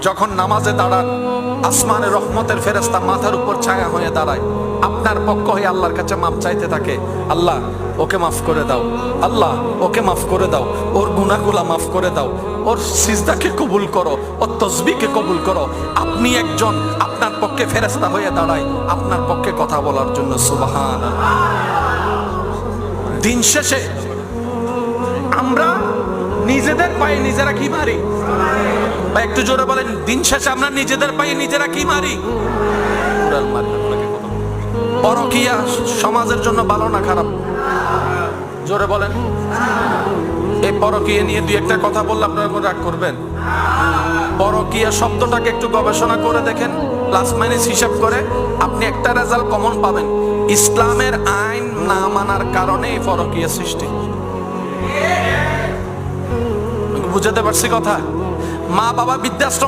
যখন নামাজে দাঁড়ান, আসমানের রহমতের ফেরেশতা মাথার উপর ছায়া হয়ে দাঁড়ায়, আপনার পক্ষ হয়ে আল্লাহর কাছে মাপ চাইতে থাকে, আল্লাহ ওকে মাফ করে দাও, আল্লাহ ওকে মাফ করে দাও, ওর গুনাহগুলা মাফ করে দাও, ওর সিজদাকে কবুল করো, ওর তাসবিহকে কবুল করো। আপনি একজন, আপনার পক্ষে ফেরেশতা হয়ে দাঁড়ায় আপনার পক্ষে কথা বলার জন্য। সুবহানাল্লাহ। দিন শেষে আমরা নিজেদের পায়ে নিজেরা কি মারি? ভাই একটু জোরে বলেন, দিন শেষে আমরা নিজেদের পায়ে নিজেরা কি মারি? কুড়াল মারি। পরকীয়া সমাজের জন্য ভালো না খারাপ? জোরে বলেন। এই পরকীয়া নিয়ে দুই একটা কথা বললে আপনারা রাগ করবেন? পরকীয়া শব্দটাকে একটু গবেষণা করে দেখেন, প্লাস মাইনাস হিসাব করে আপনি একটা রেজাল্ট কমন পাবেন। ইসলামের আইন না মানার কারণে এই পরকীয়া সৃষ্টি। বুঝাতে পারছি কথা? মা বাবা বৃদ্ধাশ্রম